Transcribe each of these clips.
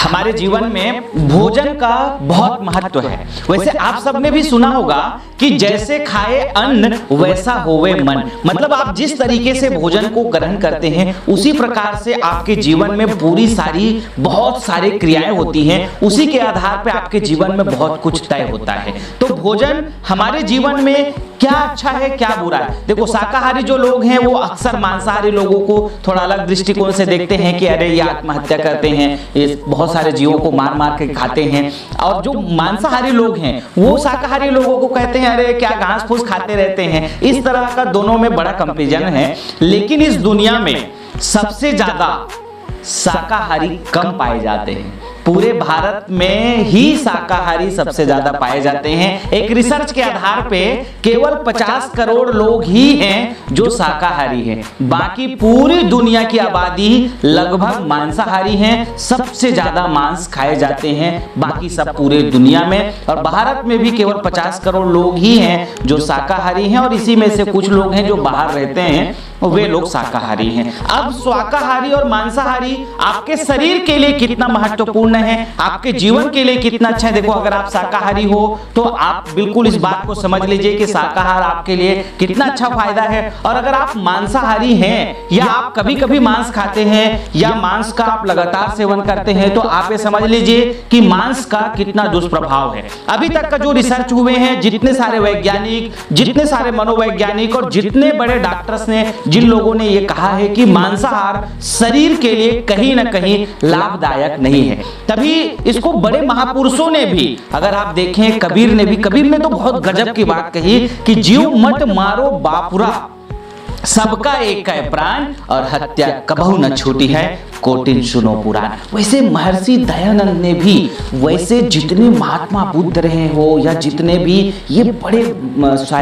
हमारे जीवन में भोजन का बहुत महत्व है। वैसे आप सबने भी सुना होगा कि जैसे खाए अन्न वैसा होवे मन, मतलब आप जिस तरीके से भोजन को ग्रहण करते हैं उसी प्रकार से आपके जीवन में पूरी सारी बहुत सारी क्रियाएं होती हैं, उसी के आधार पे आपके जीवन में बहुत कुछ तय होता है। तो भोजन हमारे जीवन में क्या अच्छा है क्या बुरा है। देखो, शाकाहारी जो लोग हैं वो अक्सर मांसाहारी लोगों को थोड़ा अलग दृष्टिकोण से देखते हैं कि अरे ये आत्महत्या करते हैं, ये बहुत सारे जीवों को मार मार के खाते हैं। और जो मांसाहारी लोग हैं वो शाकाहारी लोगों को कहते हैं अरे क्या घास फूस खाते रहते हैं। इस तरह का दोनों में बड़ा कंपैरिजन है। लेकिन इस दुनिया में सबसे ज्यादा शाकाहारी कम पाए जाते हैं। पूरे भारत में ही शाकाहारी सबसे ज्यादा पाए जाते हैं। एक रिसर्च के आधार पे केवल 50 करोड़ लोग ही हैं जो शाकाहारी हैं, बाकी पूरी दुनिया की आबादी लगभग मांसाहारी हैं। सबसे ज्यादा मांस खाए जाते हैं बाकी सब पूरे दुनिया में, और भारत में भी केवल 50 करोड़ लोग ही हैं जो शाकाहारी हैं, और इसी में से कुछ लोग हैं जो बाहर रहते हैं वे लोग शाकाहारी हैं। अब शाकाहारी और मांसाहारी आपके शरीर के लिए कितना महत्वपूर्ण है, आपके जीवन के लिए कितना अच्छा है। देखो, अगर आप शाकाहारी हो तो आप बिल्कुल इस बात को समझ लीजिए कि शाकाहार आपके लिए कितना अच्छा फायदा है। और अगर आप मांसाहारी हैं या आप कभी कभी मांस खाते हैं या मांस का आप लगातार सेवन करते हैं तो आप ये समझ लीजिए कि मांस का कितना दुष्प्रभाव है। अभी तक का जो रिसर्च हुए हैं, जितने सारे वैज्ञानिक, जितने सारे मनोवैज्ञानिक और जितने बड़े डॉक्टर्स ने, जिन लोगों ने ये कहा है कि मांसाहार शरीर के लिए कहीं ना कहीं लाभदायक नहीं है, तभी इसको बड़े महापुरुषों ने भी, अगर आप देखें कबीर ने तो बहुत गजब की बात कही कि जीव मत मारो बापुरा, सबका एक है प्राण और हत्या कबहू न छूटी है, कोटिन सुनो पुराण। वैसे महर्षि दयानंद ने भी, वैसे जितने महात्मा बुद्ध रहे हो या जितने भी ये बड़े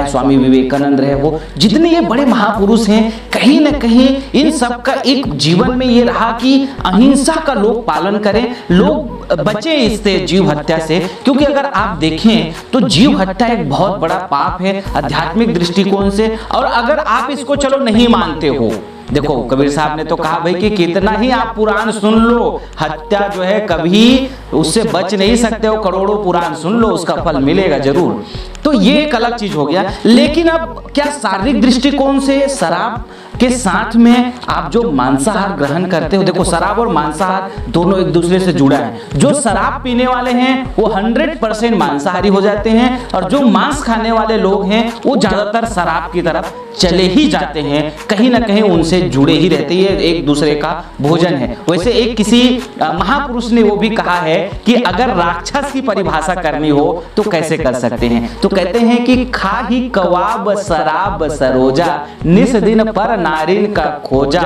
स्वामी विवेकानंद रहे हो, जितने ये बड़े महापुरुष हैं, कहीं ना कहीं इन सब का एक जीवन में ये रहा कि अहिंसा का लोग पालन करें, लोग बचे इससे, जीव हत्या से। क्योंकि अगर आप देखें तो जीव हत्या एक बहुत बड़ा पाप है आध्यात्मिक दृष्टिकोण से। और अगर आप इसको चलो नहीं मानते हो, देखो कबीर साहब ने तो कहा भाई कि कितना ही आप पुराण सुन लो, हत्या जो है कभी उससे बच नहीं सकते हो, करोड़ों पुराण सुन लो उसका फल मिलेगा जरूर। तो ये एक अलग चीज हो गया। लेकिन अब क्या शारीरिक दृष्टिकोण से शराब के साथ में आप जो मांसाहार ग्रहण करते हो, देखो शराब और मांसाहार दोनों एक दूसरे से जुड़ा है। जो शराब पीने वाले हैं वो 100% मांसाहारी हो जाते हैं, और जो मांस खाने वाले लोग हैं वो ज्यादातर शराब की तरफ चले ही जाते हैं, कहीं ना कहीं उनसे जुड़े ही रहते हैं, एक दूसरे का भोजन है। वैसे एक किसी महापुरुष ने वो भी कहा है कि अगर राक्षस की परिभाषा करनी हो तो कैसे कर सकते हैं, तो कहते हैं कि खा ही कवाब शराब सरोजा, निस दिन पर नारिन का खोजा,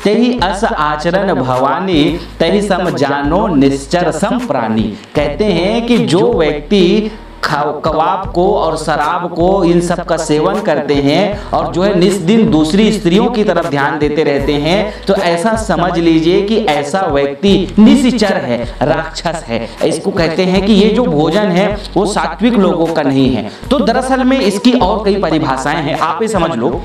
तेहि अस आचरण भवानी, तेहि सम जानो निश्चर सम प्राणी। कहते हैं कि जो व्यक्ति कबाब को और शराब को इन सब का सेवन करते हैं और जो है निस दिन दूसरी स्त्रियों की तरफ ध्यान देते रहते हैं, तो ऐसा समझ लीजिए कि ऐसा व्यक्ति निश्चर है, राक्षस है। इसको कहते हैं कि ये जो भोजन है वो सात्विक लोगों का नहीं है। तो दरअसल में इसकी और कई परिभाषाएं हैं, आप ही समझ लो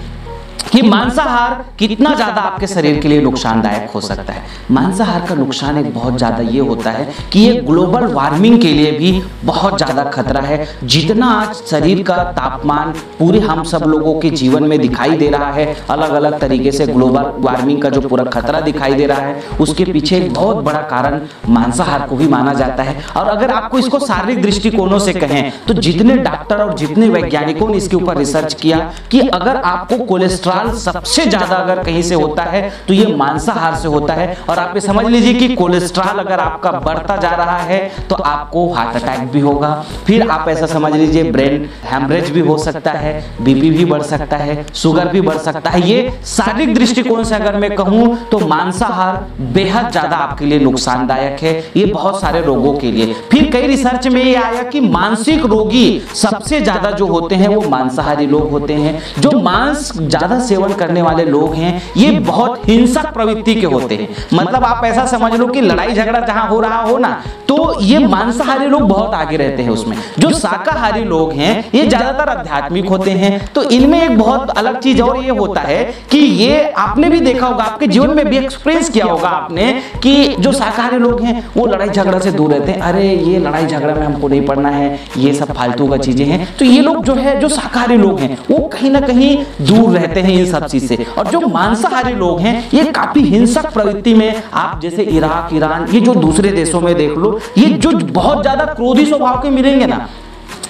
कि मांसाहार कितना ज्यादा आपके शरीर के लिए नुकसानदायक हो सकता है। मांसाहार का नुकसान एक बहुत ज्यादा ये होता है कि ये ग्लोबल वार्मिंग के लिए भी बहुत ज्यादा खतरा है। जितना आज शरीर का तापमान पूरे हम सब लोगों के जीवन में दिखाई दे रहा है, अलग अलग तरीके से ग्लोबल वार्मिंग का जो पूरा खतरा दिखाई दे रहा है, उसके पीछे एक बहुत बड़ा कारण मांसाहार को भी माना जाता है। और अगर आपको इसको शारीरिक दृष्टिकोणों से कहें तो जितने डॉक्टर और जितने वैज्ञानिकों ने इसके ऊपर रिसर्च किया कि अगर आपको कोलेस्ट्रॉल सबसे ज्यादा अगर कहीं से होता है तो ये मांसाहार से होता है। और आप ये समझ लीजिए कि कोलेस्ट्रॉल अगर आपका बढ़ता जा रहा है तो आपको हार्ट अटैक भी होगा, फिर आप ऐसा समझ लीजिए ब्रेन हैमरेज भी हो सकता है, बीपी भी बढ़ सकता है, शुगर भी बढ़ सकता है। ये शारीरिक दृष्टिकोण से अगर मैं कहूं तो मांसाहार बेहद ज्यादा आपके लिए नुकसानदायक है, ये बहुत सारे रोगों के लिए। फिर कई रिसर्च में ये आया कि मानसिक रोगी सबसे ज्यादा जो होते हैं वो मांसाहारी लोग होते हैं। जो मांस ज्यादा सेवन करने वाले लोग हैं ये बहुत हिंसक प्रवृत्ति के होते हैं। मतलब आप ऐसा समझ लो कि लड़ाई झगड़ा जहां हो रहा हो ना, तो ये मांसाहारी लोग बहुत आगे रहते हैं उसमें। जो शाकाहारी लोग हैं ये ज्यादातर आध्यात्मिक होते हैं। तो इनमें एक बहुत अलग चीज और ये होता है कि ये आपने भी देखा होगा, आपके जीवन में भी एक्सपीरियंस किया होगा आपने, कि जो शाकाहारी लोग हैं वो लड़ाई झगड़ा से दूर रहते हैं। अरे ये लड़ाई झगड़ा में हमको नहीं पड़ना है, ये सब फालतू का चीजें हैं। तो ये लोग जो है, जो शाकाहारी लोग हैं वो कहीं ना कहीं दूर रहते हैं इन सब चीज से। और जो मांसाहारी लोग हैं ये काफी हिंसक प्रवृत्ति में, आप जैसे इराक, ईरान, ये जो दूसरे देशों में देख लो, ये जो बहुत ज्यादा क्रोधी स्वभाव के मिलेंगे ना,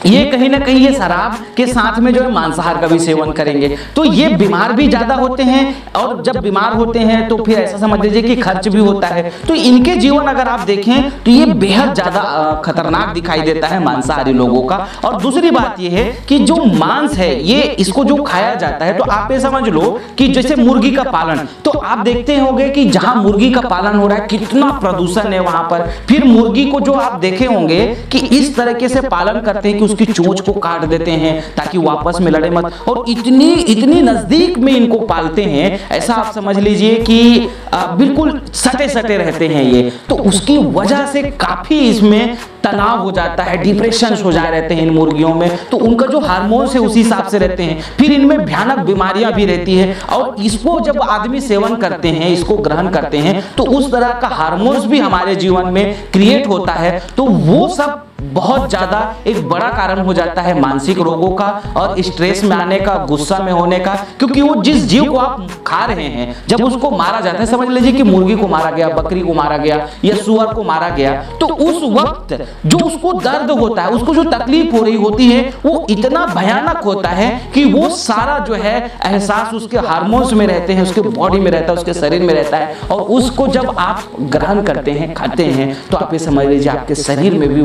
ये कहीं ना कहीं ये शराब के साथ में जो है मांसाहार का भी सेवन करेंगे। तो ये बीमार भी ज्यादा होते हैं, और जब बीमार होते हैं तो फिर ऐसा समझ लीजिए कि खर्च भी होता है। तो इनके जीवन अगर आप देखें तो ये बेहद ज्यादा खतरनाक दिखाई देता है मांसाहारी लोगों का। और दूसरी बात ये है कि जो मांस है ये इसको जो खाया जाता है, तो आप ये समझ लो कि जैसे मुर्गी का पालन, तो आप देखते होंगे कि जहां मुर्गी का पालन हो रहा है कितना प्रदूषण है वहां पर। फिर मुर्गी को जो आप देखे होंगे कि इस तरीके से पालन करते हैं कि उसकी चोंच को काट देते हैं ताकि वापस में लड़े मत, और इतनी नजदीक में इनको पालते हैं, ऐसा आप समझ लीजिए कि बिल्कुल सटे सटे रहते हैं ये। तो उसकी वजह से काफी इसमें तनाव हो जाता है, डिप्रेशन हो जा रहते हैं इन मुर्गियों में। तो उनका जो हार्मोन्स है उसी हिसाब से रहते हैं। फिर इनमें भयानक बीमारियां भी रहती है, और इसको जब आदमी सेवन करते हैं, इसको ग्रहण करते हैं, तो उस तरह का हार्मोन्स भी हमारे जीवन में क्रिएट होता है। तो वो सब बहुत ज्यादा एक बड़ा कारण हो जाता है मानसिक रोगों का, और स्ट्रेस में आने का, गुस्सा में होने का। क्योंकि वो जिस जीव को आप खा रहे हैं, जब उसको मारा जाता है, समझ लीजिए कि मुर्गी को मारा गया, बकरी को मारा गया या सुअर को मारा गया, तो उस वक्त जो उसको दर्द होता है, उसको जो तकलीफ हो रही होती है, वो इतना भयानक होता है कि वो सारा जो है एहसास उसके हार्मोन्स में रहते हैं, उसके बॉडी में रहता है, उसके शरीर में रहता है। और उसको जब आप ग्रहण करते हैं, खाते हैं, तो आप ये समझ लीजिए आपके शरीर में भी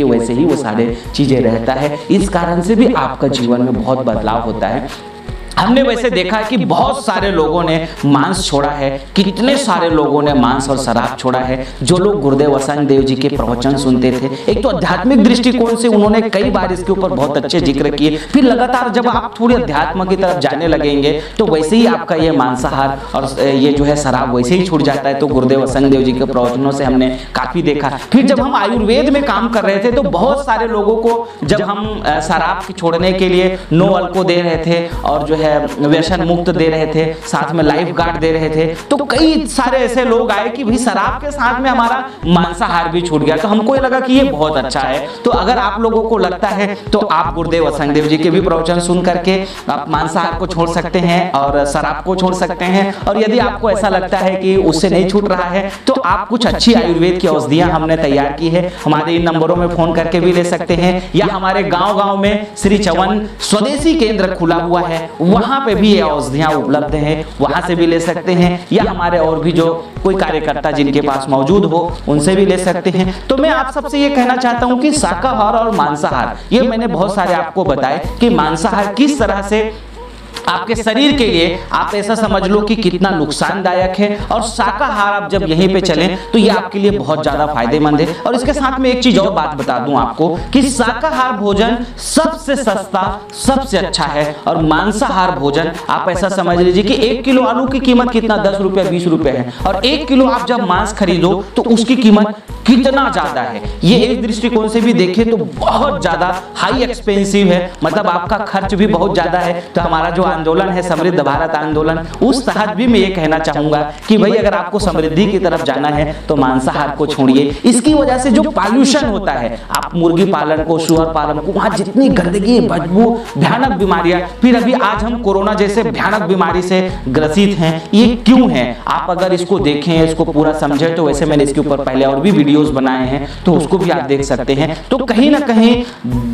वैसे ही वो सारे चीजें रहता है। इस कारण से भी आपका जीवन में बहुत बदलाव होता है। हमने वैसे देखा है कि बहुत सारे लोगों ने मांस छोड़ा है, कितने सारे लोगों ने मांस और शराब छोड़ा है। जो लोग गुरुदेव वसंत देव जी के प्रवचन सुनते थे, एक तो आध्यात्मिक दृष्टिकोण से उन्होंने कई बार इसके ऊपर बहुत अच्छे जिक्र किए। फिर लगातार जब आप थोड़ी अध्यात्म की तरफ जाने लगेंगे तो वैसे ही आपका ये मांसाहार और ये जो है शराब वैसे ही छूट जाता है। तो गुरुदेव वसंत देव जी के प्रवचनों से हमने काफी देखा। फिर जब हम आयुर्वेद में काम कर रहे थे तो बहुत सारे लोगों को जब हम शराब छोड़ने के लिए नो अल्को दे रहे थे, और जो है व्यसन मुक्त दे रहे थे, साथ में लाइफ गार्ड दे रहे थे, तो कई सारे ऐसे लोग आए कि भाई शराब के साथ में हमारा मांसाहार भी छूट गया। तो हमको ये लगा कि ये बहुत अच्छा है। तो अगर आप लोगों को लगता है तो आप गुरुदेव वसंत देव जी के भी प्रवचन सुन करके आप मांसाहार को छोड़ सकते हैं और शराब को छोड़ सकते हैं। और यदि आपको ऐसा लगता है कि उससे नहीं छूट रहा है तो आप कुछ अच्छी आयुर्वेद की औषधियां हमने तैयार की है, हमारे इन नंबरों में फोन करके भी ले सकते हैं, या हमारे गांव-गांव में श्री चवन स्वदेशी केंद्र खुला हुआ है, वहां पे भी ये औषधियां उपलब्ध हैं, वहां से भी ले सकते हैं, या हमारे और भी जो कोई कार्यकर्ता जिनके पास मौजूद हो उनसे भी ले सकते हैं। तो मैं आप सबसे ये कहना चाहता हूं कि शाकाहार और मांसाहार, ये मैंने बहुत सारे आपको बताए कि मांसाहार किस तरह से आपके शरीर के लिए, आप ऐसा समझ लो कि कितना नुकसानदायक है, और शाकाहार आप जब यहीं पे चलें तो ये आपके लिए बहुत ज्यादा फायदेमंद है। और इसके साथ में एक चीज और बात बता दूं आपको कि शाकाहार भोजन सबसे सस्ता, सबसे अच्छा है, और मांसाहार भोजन आप ऐसा समझ लीजिए कि 1 किलो आलू की कीमत कितना 10 रुपया 20 रुपए है, और 1 किलो आप जब मांस खरीदो तो उसकी कीमत कितना ज्यादा है। ये एक दृष्टिकोण से भी देखें तो बहुत ज्यादा हाई एक्सपेंसिव है, मतलब आपका खर्च भी बहुत ज्यादा है। तो हमारा जो आंदोलन है समृद्ध भारत आंदोलन, उस तहत भी मैं ये कहना चाहूंगा कि भाई अगर आपको समृद्धि की तरफ जाना है तो मांसाहार को छोड़िए। इसकी वजह से जो पॉल्यूशन होता है, आप मुर्गी पालन को, सुअर पालन को, वहां जितनी गंदगी, बदबू, भयानक बीमारियां, फिर अभी आज हम कोरोना जैसे भयानक बीमारी से ग्रसित हैं। ये क्यों है? आप अगर इसको देखें, इसको पूरा समझें, तो वैसे मैंने इसके ऊपर पहले और भी वीडियोस बनाए हैं, तो उसको भी आप देख सकते हैं। तो कहीं ना कहीं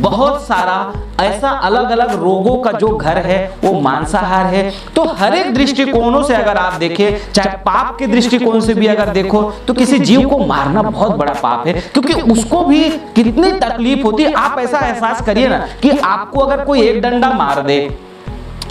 बहुत सारा ऐसा अलग अलग रोगों का जो घर है वो मांसाहार है। तो हर एक दृष्टिकोणों से अगर आप देखें, चाहे पाप के दृष्टिकोण से भी अगर देखो, तो किसी जीव को मारना बहुत बड़ा पाप है, क्योंकि उसको भी कितनी तकलीफ होती है। आप ऐसा एहसास करिए ना कि आपको अगर कोई एक डंडा मार दे,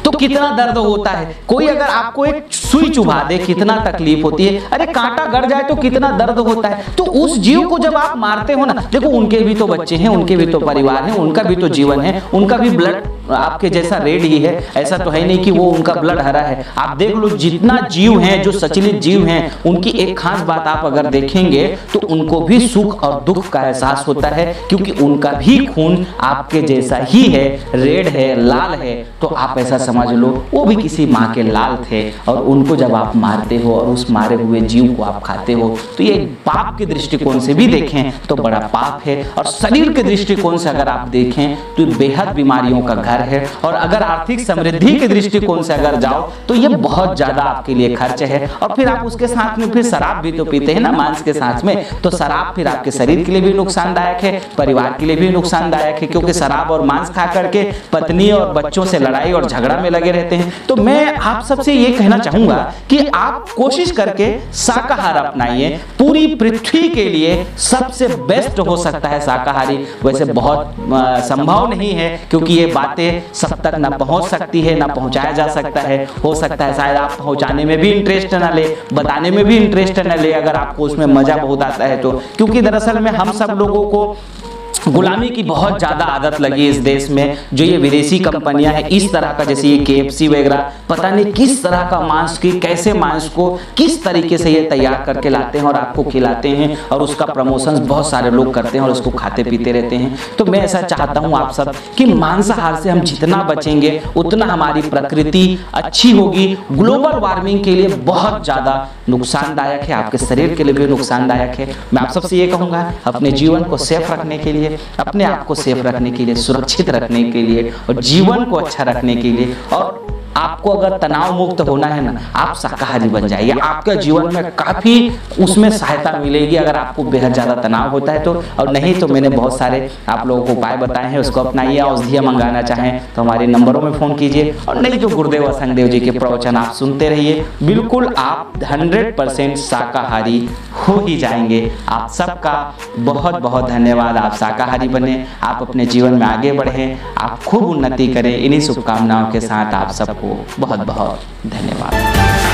तो कितना दर्द होता है। कोई अगर आपको एक सुई चुभा दे कितना तकलीफ होती है, अरे कांटा गड़ जाए तो कितना दर्द होता है। तो उस जीव को जब आप मारते हो ना, देखो उनके भी तो बच्चे हैं, उनके भी तो परिवार है, उनका भी तो जीवन है, उनका भी ब्लड आपके जैसा रेड ही है। ऐसा तो है नहीं कि वो उनका ब्लड हरा है। आप देख लो जितना जीव हैं, जो सचलित जीव हैं, उनकी एक खास बात आप अगर देखेंगे तो उनको भी सुख और दुख का एहसास होता है, क्योंकि उनका भी खून आपके जैसा ही है, रेड है, लाल है। तो आप ऐसा समझ लो वो भी किसी माँ के लाल थे, और उनको जब आप मारते हो और उस मारे हुए जीव को आप खाते हो, तो ये पाप के दृष्टिकोण से भी देखें तो बड़ा पाप है, और शरीर के दृष्टिकोण से अगर आप देखें तो बेहद बीमारियों का घर है। और अगर आर्थिक समृद्धि के दृष्टिकोण से अगर जाओ तो ये बहुत ज्यादा आपके लिए खर्च है। और फिर आप उसके साथ में फिर शराब भी तो पीते हैं ना मांस के साथ में, तो शराब फिर आपके शरीर के लिए भी नुकसानदायक है, परिवार के लिए भी नुकसानदायक है, क्योंकि शराब और मांस खा करके पत्नी और बच्चों से लड़ाई और झगड़ा में लगे रहते हैं। तो मैं आप सबसे ये कहना चाहूंगा कि आप कोशिश करके शाकाहार अपनाइए। पूरी पृथ्वी के लिए सबसे बेस्ट हो सकता है शाकाहारी। वैसे बहुत संभव नहीं है, क्योंकि ये बातें सब तक ना पहुंच सकती है, ना पहुंचाया जा सकता है। हो सकता है शायद आप पहुंचाने में भी इंटरेस्ट ना ले, बताने में भी इंटरेस्ट ना ले, अगर आपको उसमें मजा बहुत आता है तो। क्योंकि दरअसल में हम सब लोगों को गुलामी की बहुत ज़्यादा आदत लगी इस देश में। जो ये विदेशी कंपनियां हैं इस तरह का, जैसे ये KFC वगैरह, पता नहीं किस तरह का मांस की, कैसे मांस को किस तरीके से ये तैयार करके लाते हैं और आपको खिलाते हैं, और उसका प्रमोशन बहुत सारे लोग करते हैं और उसको खाते पीते रहते हैं। तो मैं ऐसा चाहता हूँ आप सब कि मांसाहार से हम जितना बचेंगे उतना हमारी प्रकृति अच्छी होगी। ग्लोबल वार्मिंग के लिए बहुत ज़्यादा नुकसानदायक है, आपके शरीर के लिए भी नुकसानदायक है। मैं आप सबसे ये कहूँगा अपने जीवन को सेफ रखने के लिए, अपने आप को सेफ रखने के लिए, सुरक्षित रखने के लिए, और जीवन को अच्छा रखने के लिए, और आपको अगर तनाव मुक्त होना है ना, आप शाकाहारी बन जाइए। आपके जीवन में काफ़ी उसमें सहायता मिलेगी अगर आपको बेहद ज़्यादा तनाव होता है तो। और नहीं तो मैंने बहुत सारे आप लोगों को उपाय बताए हैं, उसको अपनाइए। औषधियाँ मंगाना चाहें तो हमारे नंबरों में फ़ोन कीजिए, और नहीं तो गुरुदेव असंगदेव जी के प्रवचन आप सुनते रहिए। बिल्कुल आप 100% शाकाहारी हो ही जाएंगे। आप सबका बहुत बहुत धन्यवाद। आप शाकाहारी बने, आप अपने जीवन में आगे बढ़ें, आप खूब उन्नति करें। इन्हीं शुभकामनाओं के साथ आप सबको बहुत बहुत धन्यवाद।